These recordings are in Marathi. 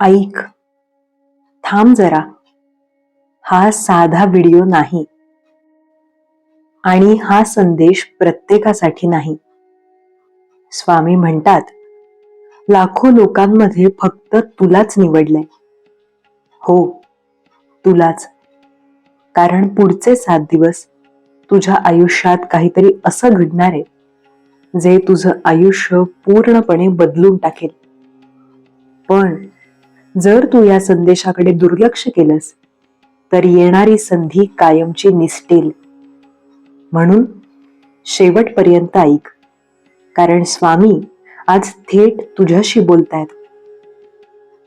ऐक, थांब जरा. हा साधा व्हिडिओ नाही आणि हा संदेश प्रत्येकासाठी नाही. स्वामी म्हणतात, लाखो लोकांमध्ये फक्त तुलाच निवडलंय. हो, तुलाच. कारण पुढचे 7 दिवस तुझ्या आयुष्यात काहीतरी असं घडणार आहे जे तुझं आयुष्य पूर्णपणे बदलून टाकेल. पण जर तू या संदेशाकडे दुर्लक्ष केलंस तर येणारी संधी कायमची निसटेल. म्हणून शेवटपर्यंत ऐक, कारण स्वामी आज थेट तुझ्याशी बोलतायत.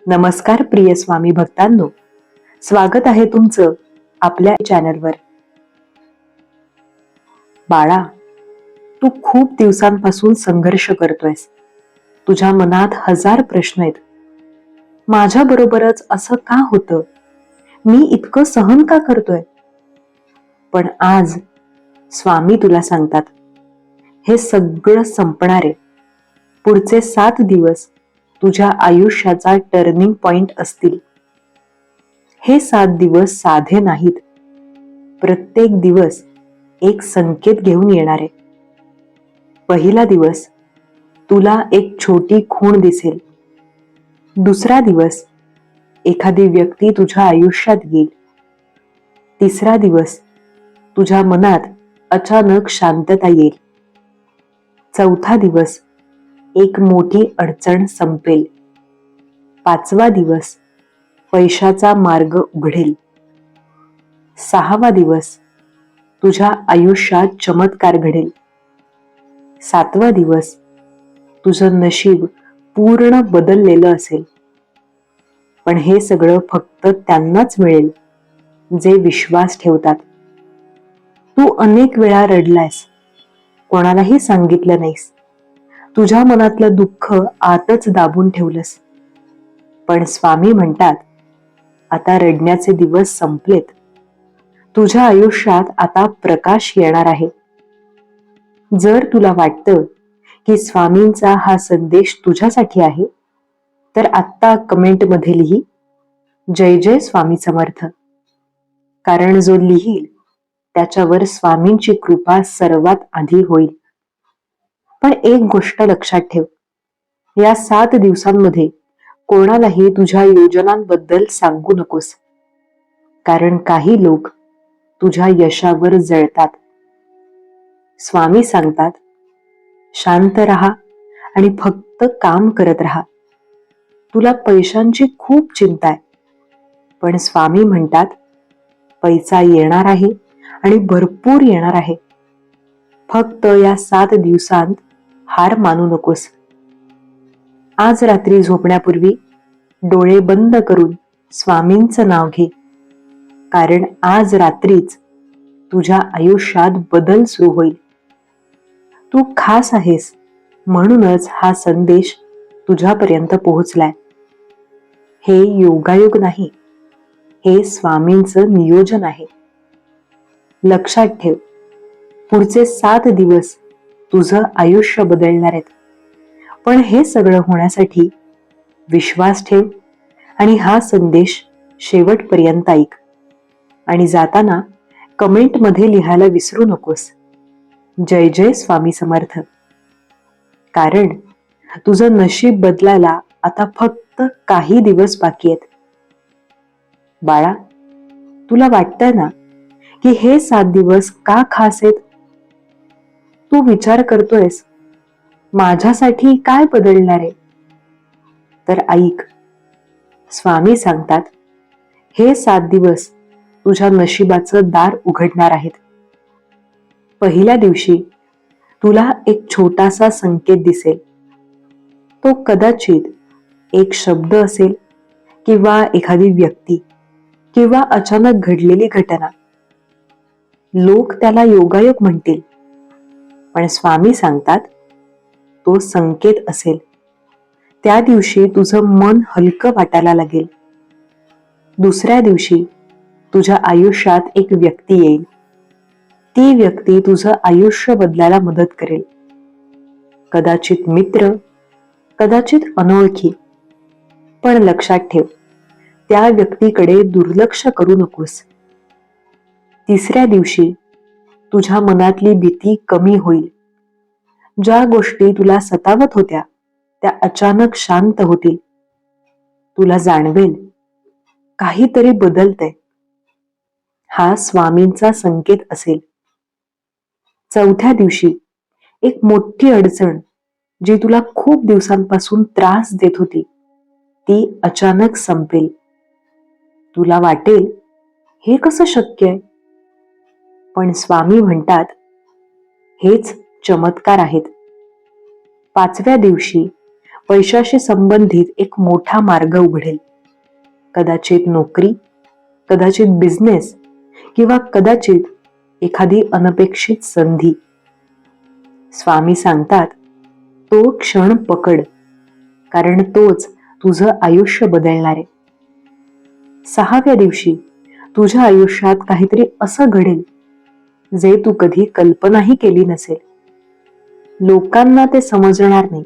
नमस्कार प्रिय स्वामी भक्तांनो, स्वागत आहे तुमचं आपल्या चॅनलवर. बाळा, तू खूप दिवसांपासून संघर्ष करतोयस. तुझ्या मनात हजार प्रश्न आहेत. माझ्या बरोबरच असं का होतं? मी इतकं सहन का करतोय? पण आज स्वामी तुला सांगतात, हे सगळं संपणार आहे. पुढचे 7 दिवस तुझ्या आयुष्याचा टर्निंग पॉइंट असतील. हे 7 दिवस साधे नाहीत. प्रत्येक दिवस एक संकेत घेऊन येणार आहे. पहिला दिवस तुला एक छोटी खूण दिसेल. दुसरा दिवस एखादी व्यक्ती तुझ्या आयुष्यात येईल. तिसरा दिवस तुझ्या मनात अचानक शांतता येईल. चौथा दिवस एक मोठी अडचण संपेल. 5वा दिवस पैशाचा मार्ग उघडेल. 6वा दिवस तुझ्या आयुष्यात चमत्कार घडेल. 7वा दिवस तुझं नशीब पूर्ण बदललेलं असेल. पण हे सगळं फक्त त्यांनाच मिळेल जे विश्वास ठेवतात. तू अनेक वेळा रडलायस, कोणालाही सांगितलं नाहीस. तुझ्या मनातलं दुःख आतच दाबून ठेवलंस. पण स्वामी म्हणतात, आता रडण्याचे दिवस संपलेत. तुझ्या आयुष्यात आता प्रकाश येणार आहे. जर तुला वाटतं की स्वामींचा हा संदेश तुझ्यासाठी आहे, तर आत्ता कमेंटमध्ये लिही, जय जय स्वामी समर्थ. कारण जो लिहील त्याच्यावर स्वामींची कृपा सर्वात आधी होईल. पण एक गोष्ट लक्षात ठेव, या 7 दिवसांमध्ये कोणालाही तुझ्या योजनांबद्दल सांगू नकोस. कारण काही लोक तुझ्या यशावर जळतात. स्वामी सांगतात, शांत राहा आणि फक्त काम करत राहा. तुला पैशांची खूप चिंता आहे, पण स्वामी म्हणतात, पैसा येणार आहे आणि भरपूर येणार आहे. फक्त या 7 दिवसांत हार मानू नकोस. आज रात्री झोपण्यापूर्वी डोळे बंद करून स्वामींचं नाव घे. कारण आज रात्रीच तुझ्या आयुष्यात बदल सुरू होईल. तू खास आहेस, म्हणूनच हा संदेश तुझ्यापर्यंत पोहोचलाय. हे योगायोग नाही, हे स्वामींचं नियोजन आहे. लक्षात ठेव, पुढचे 7 दिवस तुझं आयुष्य बदलणार आहेत. पण हे सगळं होण्यासाठी विश्वास ठेव आणि हा संदेश शेवटपर्यंत ऐक. आणि जाताना कमेंटमध्ये लिहायला विसरू नकोस, जय जय स्वामी समर्थ. कारण तुझं नशीब बदलायला आता फक्त काही दिवस बाकी आहेत. बाळा, तुला वाटतंय ना की हे 7 दिवस का खास आहेत? तू विचार करतोयस, माझ्यासाठी काय बदलणार आहे? तर ऐक, स्वामी सांगतात, हे 7 दिवस तुझ्या नशिबाचं दार उघडणार आहेत. पहिल्या दिवशी तुला एक छोटासा संकेत दिसेल. तो कदाचित एक शब्द असेल, किंवा एखादी व्यक्ती, किंवा अचानक घडलेली घटना. लोक त्याला योगायोग म्हणतील, पण स्वामी सांगतात, तो संकेत असेल. त्या दिवशी तुझं मन हलकं वाटायला लागेल. दुसऱ्या दिवशी तुझ्या आयुष्यात एक व्यक्ती येईल. ती व्यक्ती तुझं आयुष्य बदलायला मदत करेल. कदाचित मित्र, कदाचित अनोळखी. पण लक्षात ठेव, त्या व्यक्तीकडे दुर्लक्ष करू नकोस. तिसऱ्या दिवशी तुझ्या मनातली भीती कमी होईल. ज्या गोष्टी तुला सतावत होत्या त्या अचानक शांत होतील. तुला जाणवेल काहीतरी बदलतंय. हा स्वामींचा संकेत असेल. चौथ्या दिवशी एक मोठी अडचण जी तुला खूप दिवसांपासून त्रास देत होती ती अचानक संपेल. तुला वाटेल हे कसं शक्य आहे, पण स्वामी म्हणतात हेच चमत्कार आहेत. पाचव्या दिवशी पैशाशी संबंधित एक मोठा मार्ग उघडेल. कदाचित नोकरी, कदाचित बिझनेस किंवा कदाचित एखादी अनपेक्षित संधी. स्वामी सांगतात तो क्षण पकड, कारण तोच तुझं आयुष्य बदलणार आहे. सहाव्या दिवशी तुझ्या आयुष्यात काहीतरी असं घडेल जे तू कधी कल्पनाही केली नसेल. लोकांना ते समजणार नाही,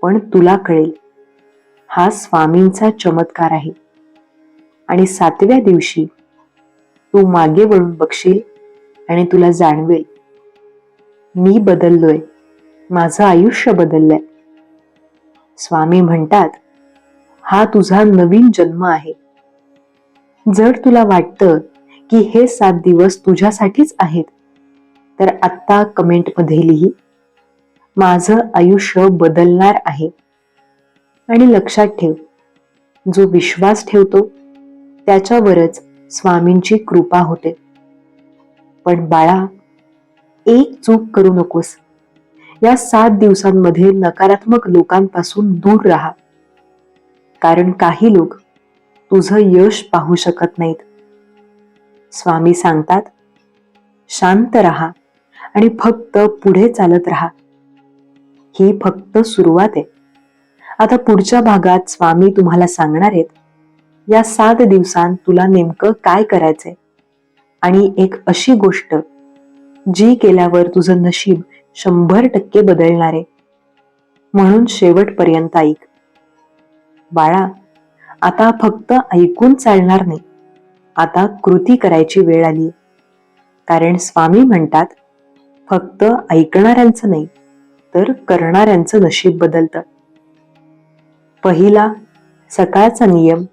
पण तुला कळेल. हा स्वामींचा चमत्कार आहे. आणि सातव्या दिवशी तू मागे वळून बघशील आणि तुला जाणवेल मी बदललोय, माझं आयुष्य बदललंय. स्वामी म्हणतात हा तुझा नवीन जन्म आहे. जर तुला वाटतं की हे 7 दिवस तुझ्यासाठीच आहेत, तर आत्ता कमेंटमध्ये लिही माझं आयुष्य बदलणार आहे. आणि लक्षात ठेव, जो विश्वास ठेवतो त्याच्यावरच स्वामींची कृपा होते. पण बाळा, एक चूक करू नकोस. या 7 दिवसांमध्ये नकारात्मक लोकांपासून दूर राहा, कारण काही लोक तुझं यश पाहू शकत नाहीत. स्वामी सांगतात शांत राहा आणि फक्त पुढे चालत राहा. ही फक्त सुरुवात आहे. आता पुढच्या भागात स्वामी तुम्हाला सांगणार आहेत या 7 दिवसांत तुला नेमकं काय करायचंय, आणि एक अशी गोष्ट जी केल्यावर तुझं नशीब 100% बदलणार आहे. म्हणून शेवटपर्यंत ऐक. बाळा, आता फक्त ऐकून चालणार नाही, आता कृती करायची वेळ आली. कारण स्वामी म्हणतात फक्त ऐकणाऱ्यांचं नाही तर करणाऱ्यांचं नशीब बदलतं. पहिला सकाळचा नियम.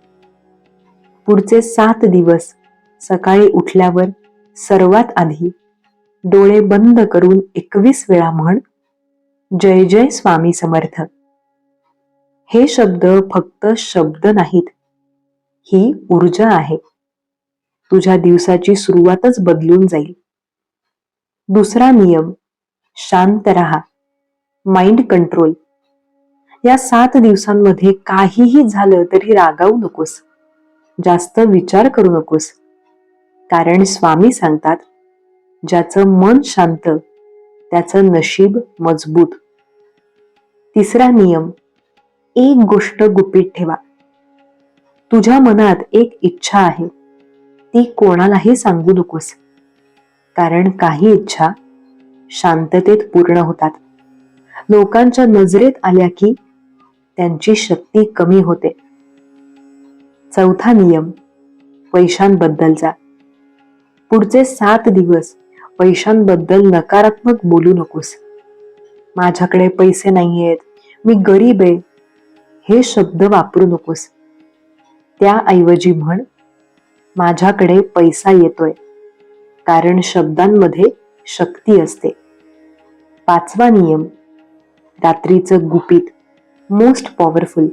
पुढचे 7 दिवस सकाळी उठल्यावर सर्वात आधी डोळे बंद करून 21 वेळा म्हण जय जय स्वामी समर्थ. हे शब्द फक्त शब्द नाहीत, ही ऊर्जा आहे. तुझ्या दिवसाची सुरुवातच बदलून जाईल. दुसरा नियम, शांत राहा. Mind control. या 7 दिवसांमध्ये काहीही झालं तरी रागावू नकोस, जास्त विचार करू नकोस, कारण स्वामी सांगतात ज्याचं मन शांत त्याचं नशीब मजबूत. तिसरा नियम, एक गोष्ट गुपित ठेवा. तुझ्या मनात एक इच्छा आहे, ती कोणालाही सांगू नकोस, कारण काही इच्छा शांततेत पूर्ण होतात. लोकांच्या नजरेत आल्या की त्यांची शक्ती कमी होते. चौथा नियम, पैशांबद्दलचा. पुढचे 7 दिवस पैशांबद्दल नकारात्मक बोलू नकोस. माझ्याकडे पैसे नाहीयेत, मी गरीब आहे, हे शब्द वापरू नकोस. त्याऐवजी म्हण माझ्याकडे पैसा येतोय, कारण शब्दांमध्ये शक्ती असते. पाचवा नियम, रात्रीचं गुपित. Most powerful.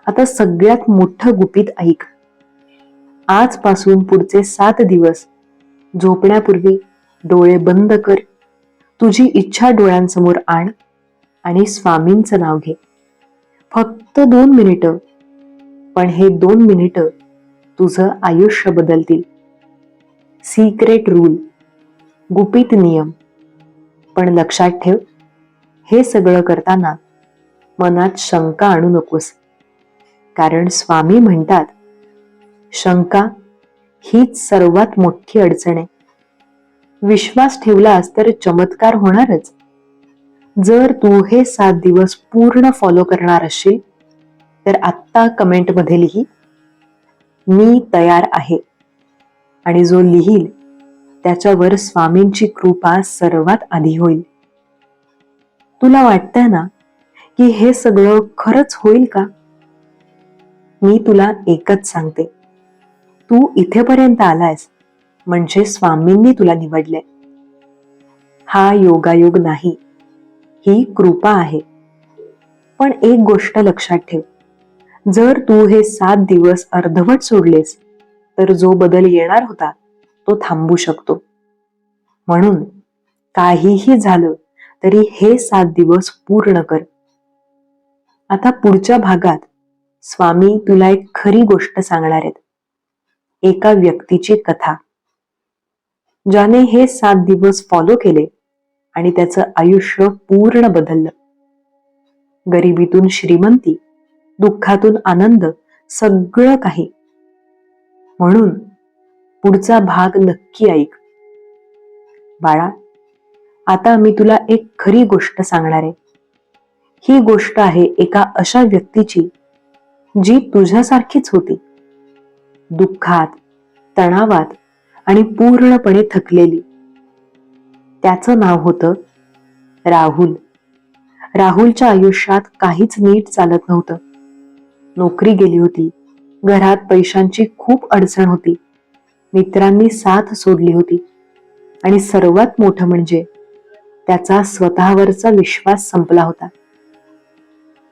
आता सगळ्यात मोठं गुपित ऐक. आजपासून पुढचे 7 दिवस झोपण्यापूर्वी डोळे बंद कर, तुझी इच्छा डोळ्यांसमोर आण आणि स्वामींचं नाव घे. फक्त 2 मिनिटं, पण हे 2 मिनिटं तुझं आयुष्य बदलतील. Secret rule. गुपित नियम. पण लक्षात ठेव, हे सगळं करताना मनात शंका आणू नकोस, कारण स्वामी म्हणतात शंका हीच सर्वात मोठी अडचण आहे. विश्वास ठेवलास तर चमत्कार होणारच. जर तू हे 7 दिवस पूर्ण फॉलो करणार असशील तर आत्ता कमेंटमध्ये लिही, मी तयार आहे. आणि जो लिहील त्याच्यावर स्वामींची कृपा सर्वात आधी होईल. तुला वाटतंय ना की हे सगळं खरंच होईल का? मी तुला एकच सांगते, तू इथेपर्यंत आलायस म्हणजे स्वामींनी तुला निवडले. हा योगायोग नाही, ही कृपा आहे. पण एक गोष्ट लक्षात ठेव, जर तू हे 7 दिवस अर्धवट सोडलेस तर जो बदल येणार होता तो थांबू शकतो. म्हणून काहीही झालं तरी हे 7 दिवस पूर्ण कर. आता पुढच्या भागात स्वामी तुला एक खरी गोष्ट सांगणार आहेत, एका व्यक्तीची कथा, ज्याने हे 7 दिवस फॉलो केले आणि त्याचं आयुष्य पूर्ण बदललं. गरिबीतून श्रीमंती, दुःखातून आनंद, सगळं काही. म्हणून पुढचा भाग नक्की ऐक. बाळा, आता मी तुला एक खरी गोष्ट सांगणार आहे. ही गोष्ट आहे एका अशा व्यक्तीची जी तुझ्यासारखीच होती, दुःखात, तणावात आणि पूर्णपणे थकलेली. त्याचं नाव होतं राहुल. राहुलच्या आयुष्यात काहीच नीट चालत नव्हतं. नोकरी गेली होती, घरात पैशांची खूप अडचण होती, मित्रांनी साथ सोडली होती आणि सर्वात मोठं म्हणजे त्याचा स्वतःवरचा विश्वास संपला होता.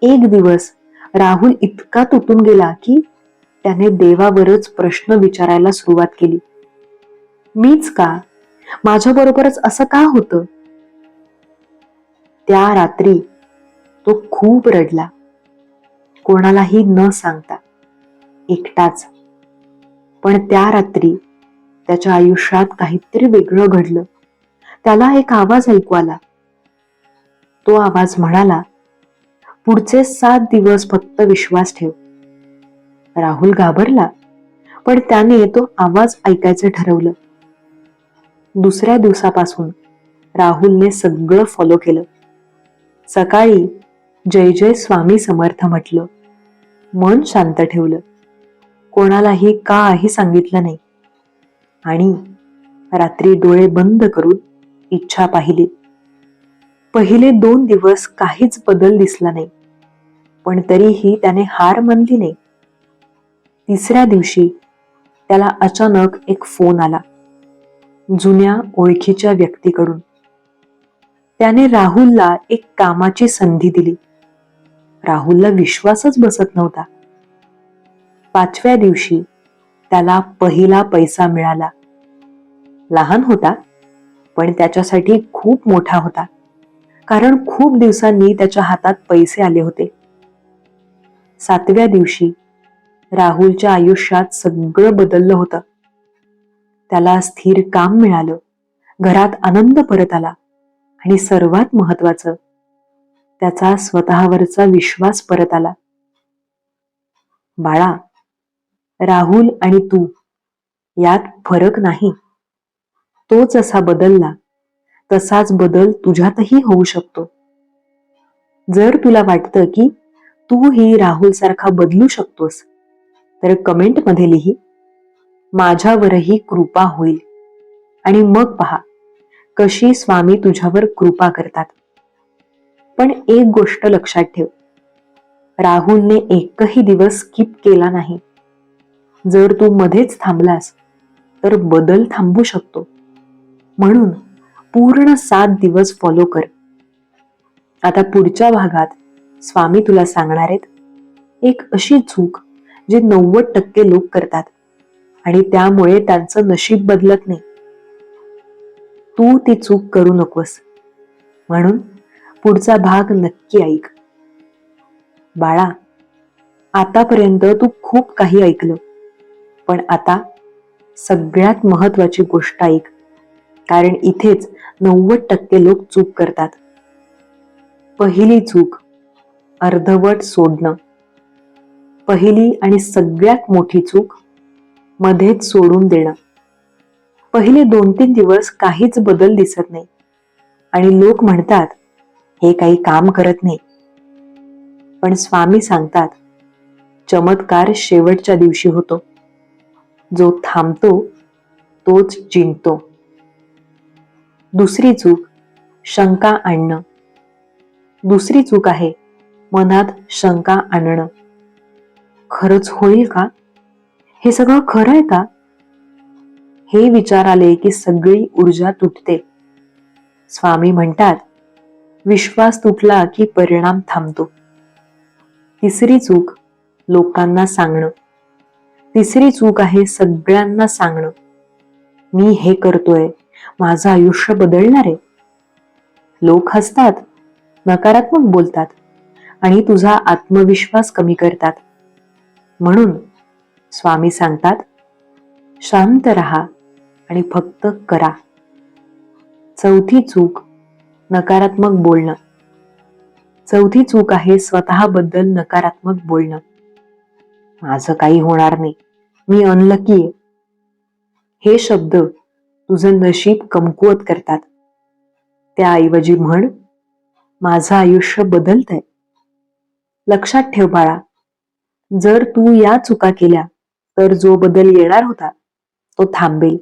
एक दिवस राहुल इतका तुटून गेला की त्याने देवावरच प्रश्न विचारायला सुरुवात केली. मीच का? माझ्याबरोबरच असं का होतं? त्या रात्री तो खूप रडला, कोणालाही न सांगता, एकटाच. पण त्या रात्री त्याच्या आयुष्यात काहीतरी वेगळं घडलं. त्याला एक आवाज ऐकू आला. तो आवाज म्हणाला, पुढचे 7 दिवस फक्त विश्वास ठेव. राहुल घाबरला, पण त्याने तो आवाज ऐकायचं ठरवलं. दुसऱ्या दिवसापासून राहुलने सगळं फॉलो केलं. सकाळी जय जय स्वामी समर्थ म्हटलं, मन शांत ठेवलं, कोणालाही काही सांगितलं नाही आणि रात्री डोळे बंद करून इच्छा पाहिली. पहिले 2 दिवस काहीच बदल दिसला नाही, पण तरीही त्याने हार मानली नाही. तिसऱ्या दिवशी त्याला अचानक एक फोन आला, जुन्या ओळखीच्या व्यक्तीकडून. त्याने राहुलला एक कामाची संधी दिली. राहुलला विश्वासच बसत नव्हता. 5व्या दिवशी त्याला पहिला पैसा मिळाला. लहान होता, पण त्याच्यासाठी खूप मोठा होता, कारण खूप दिवसांनी त्याच्या हातात पैसे आले होते. 7व्या दिवशी राहुलच्या आयुष्यात सगळं बदललं होतं. त्याला स्थिर काम मिळालं, घरात आनंद परत आला आणि सर्वात महत्वाचं, त्याचा स्वतःवरचा विश्वास परत आला. बाळा, राहुल आणि तू यात फरक नाही. तो जसा बदलला तसाच बदल तुझ्यातही होऊ शकतो. जर तुला वाटतं की तूही राहुल सारखा बदलू शकतोस तर कमेंटमध्ये लिही, माझ्यावरही कृपा होईल. आणि मग पहा कशी स्वामी तुझ्यावर कृपा करतात. पण एक गोष्ट लक्षात ठेव, राहुलने एकही दिवस स्किप केला नाही. जर तू मध्येच थांबलास तर बदल थांबू शकतो. म्हणून पूर्ण 7 दिवस फॉलो कर. आता पुढच्या भागात स्वामी तुला सांगणार आहेत एक अशी चूक जी 90% लोक करतात आणि त्यामुळे त्यांचं नशीब बदलत नाही. तू ती चूक करू नकोस, म्हणून पुढचा भाग नक्की ऐक. बाळा, आतापर्यंत तू खूप काही ऐकलं, पण आता सगळ्यात महत्वाची गोष्ट ऐक, कारण इथेच 90% लोक चूक करतात. पहिली चूक, अर्धवट सोडणं. पहिली आणि सगळ्यात मोठी चूक, मध्येच सोडून देणं. पहिले 2-3 दिवस काहीच बदल दिसत नाही आणि लोक म्हणतात हे काही काम करत नाही. पण स्वामी सांगतात चमत्कार शेवटच्या दिवशी होतो. जो थांबतो तोच जिंकतो. दुसरी चूक शंका आणणं. दुसरी चूक आहे मनात शंका आणणं. खरंच होईल का? हे सगळं खरं आहे का? हे विचार आले की सगळी ऊर्जा तुटते. स्वामी म्हणतात, विश्वास तुटला की परिणाम थांबतो. तिसरी चूक लोकांना सांगणं. तिसरी चूक आहे सगळ्यांना सांगणं, मी हे करतोय, माझं आयुष्य बदलणार आहे. लोक हसतात, नकारात्मक बोलतात आणि तुझा आत्मविश्वास कमी करतात. म्हणून स्वामी सांगतात, शांत राहा आणि फक्त करा. चौथी चूक नकारात्मक बोलणं. चौथी चूक आहे स्वतःबद्दल नकारात्मक बोलणं. माझं काही होणार नाही, मी अनलकी आहे. हे शब्द तुझं नशीब कमकुवत करतात. त्याऐवजी म्हण, माझं आयुष्य बदलतंय. लक्षात ठेव बाळा, जर तू या चुका केल्या तर जो बदल येणार होता तो थांबेल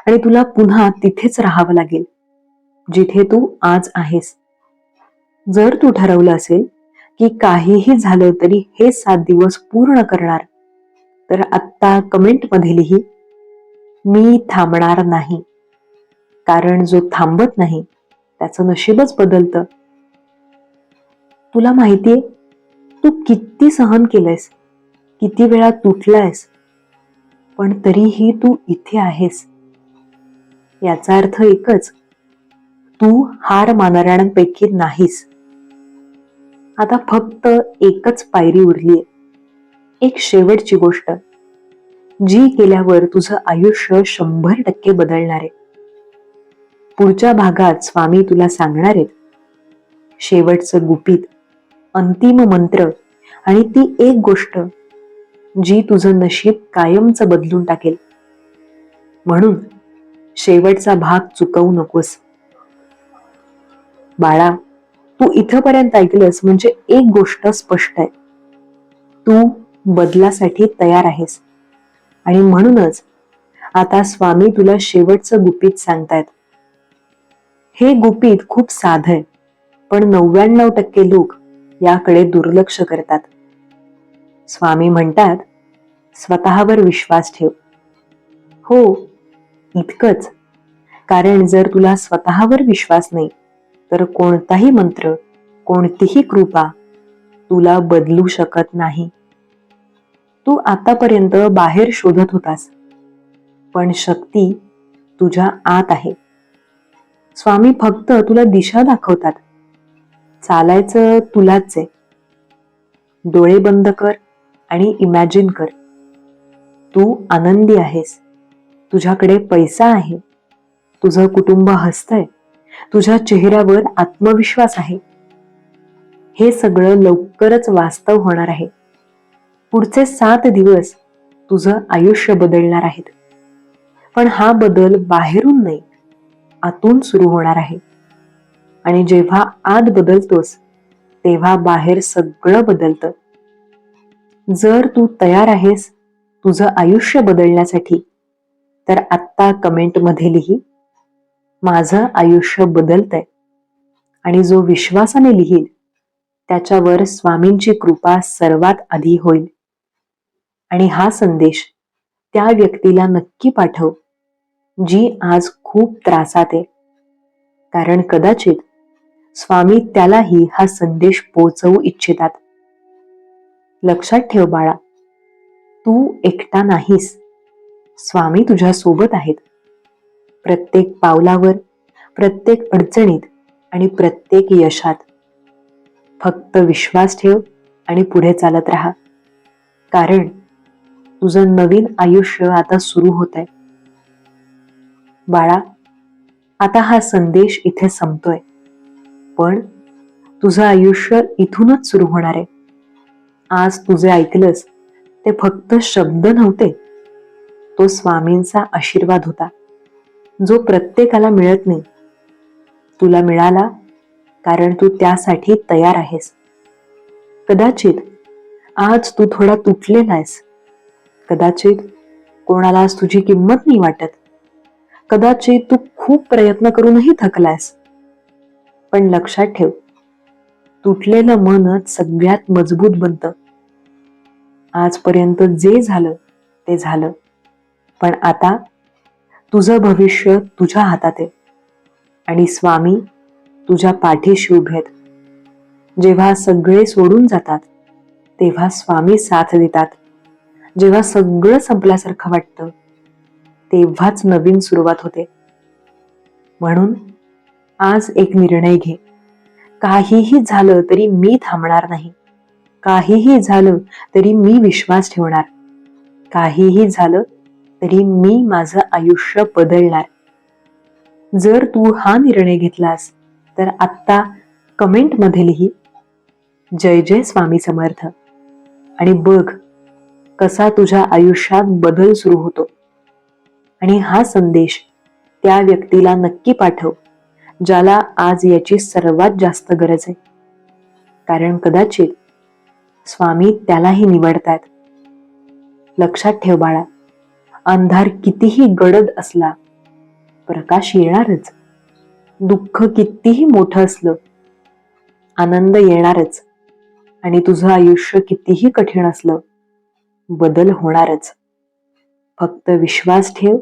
आणि तुला पुन्हा तिथेच राहावं लागेल जिथे तू आज आहेस. जर तू ठरवलं असेल की काहीही झालं तरी हे 7 दिवस पूर्ण करणार, तर आत्ता कमेंट मध्ये लिही, मी थांबणार नाही. कारण जो थांबत नाही त्याचं नशीबच बदलतं. तुला माहितीये, तू किती सहन केलंयस, किती वेळा तुटलायस, पण तरीही तू इथे आहेस. याचा अर्थ एकच, तू हार मानणाऱ्यांपैकी नाहीस. आता फक्त एकच पायरी उरलीये, एक शेवटची गोष्ट, जी केल्यावर तुझं आयुष्य 100% बदलणार आहे. पुढच्या भागात स्वामी तुला सांगणार आहेत शेवटचं गुपित, अंतिम मंत्र आणि ती एक गोष्ट जी तुझं नशीब कायमचं बदलून टाकेल. म्हणून शेवटचा भाग चुकवू नकोस. बाळा, तू इथपर्यंत ऐकलंस म्हणजे एक गोष्ट स्पष्ट आहे, तू बदलासाठी तयार आहेस. आणि म्हणूनच आता स्वामी तुला शेवटचं गुपित सांगतायत. हे गुपित खूप साधं आहे, पण 99% लोक याकडे दुर्लक्ष करतात. स्वामी म्हणतात, स्वतःवर विश्वास ठेव. हो, इतकंच. कारण जर तुला स्वतःवर विश्वास नाही तर कोणताही मंत्र, कोणतीही कृपा तुला बदलू शकत नाही. तू आतापर्यंत बाहेर शोधत होतास, पण शक्ती तुझ्या आत आहे. स्वामी फक्त तुला दिशा दाखवतात. चालायचं तुलाच आहे. डोळे बंद कर आणि इमॅजिन कर, तू आनंदी आहेस, तुझ्याकडे पैसा आहे, तुझं कुटुंब हसतंय, तुझ्या चेहऱ्यावर आत्मविश्वास आहे. हे सगळं लवकरच वास्तव होणार आहे. पुढचे 7 दिवस तुझं आयुष्य बदलणार आहेत. पण हा बदल बाहेरून नाही, आतून सुरू होणार आहे. आणि जेव्हा आत बदलतोस तेव्हा बाहेर सगळं बदलतं. जर तू तयार आहेस तुझं आयुष्य बदलण्यासाठी, तर आत्ता कमेंट मध्ये लिही, माझं आयुष्य बदलतंय. आणि जो विश्वासाने लिहील त्याच्यावर स्वामींची कृपा सर्वात आधी होईल. आणि हा संदेश त्या व्यक्तीला नक्की पाठव जी आज खूप त्रासात आहे. कारण कदाचित स्वामी त्यालाही हा संदेश पोहोचवू इच्छितात. लक्षात ठेव बाळा, तू एकटा नाहीस. स्वामी तुझ्या सोबत आहेत. प्रत्येक पावलावर, प्रत्येक अडचणीत आणि प्रत्येक यशात. फक्त विश्वास ठेव आणि पुढे चालत राहा. कारण तुझं नवीन आयुष्य आता सुरू होत आहे. बाळा, आता हा संदेश इथे संपतोय, पण तुझं आयुष्य इथूनच सुरू होणार आहे. आज तुझे ऐकलंस ते फक्त शब्द नव्हते, तो स्वामींचा आशीर्वाद होता, जो प्रत्येकाला मिळत नाही. तुला मिळाला कारण तू त्यासाठी तयार आहेस. कदाचित आज तू थोडा तुटलेला आहेस. कदाचित कोणाला आज तुझी किंमत नाही वाटत. कदाचित तू खूप प्रयत्न करूनही थकलायस. पण लक्षात ठेव, तुटलेलं मनच सगळ्यात मजबूत बनतं. आजपर्यंत जे झालं ते झालं, पण आता तुझं भविष्य तुझ्या हातात आहे आणि स्वामी तुझ्या पाठीशी उभे आहेत. जेव्हा सगळे सोडून जातात तेव्हा स्वामी साथ देतात. जेव्हा सगळं संपल्यासारखं वाटतं तेव्हाच नवीन सुरुवात होते. म्हणून आज एक निर्णय घे. काहीही झालं तरी मी थांबणार नाही. काहीही झालं तरी मी विश्वास ठेवणार. काहीही झालं तरी मी माझं आयुष्य बदलणार. जर तू हा निर्णय घेतलास तर आत्ता कमेंट मध्ये लिही जय जय स्वामी समर्थ आणि बघ कसा तुझ्या आयुष्यात बदल सुरू होतो. आणि हा संदेश त्या व्यक्तीला नक्की पाठव ज्याला आज याची सर्वात जास्त गरज आहे. कारण कदाचित स्वामी त्यालाही निवडतायत. लक्षात ठेव बाळा, अंधार कितीही गडद असला प्रकाश येणारच. दुःख कितीही मोठं असलं आनंद येणारच. आणि तुझं आयुष्य कितीही कठीण असलं बदल होणारच. फक्त विश्वास ठेव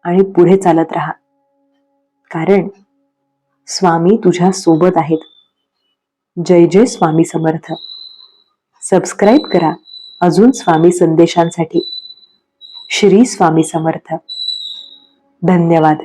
आणि पुढे चालत राहा. कारण स्वामी तुझ्या सोबत आहेत. जय जय स्वामी समर्थ. सबस्क्राईब करा अजून स्वामी संदेशांसाठी. श्री स्वामी समर्थ. धन्यवाद.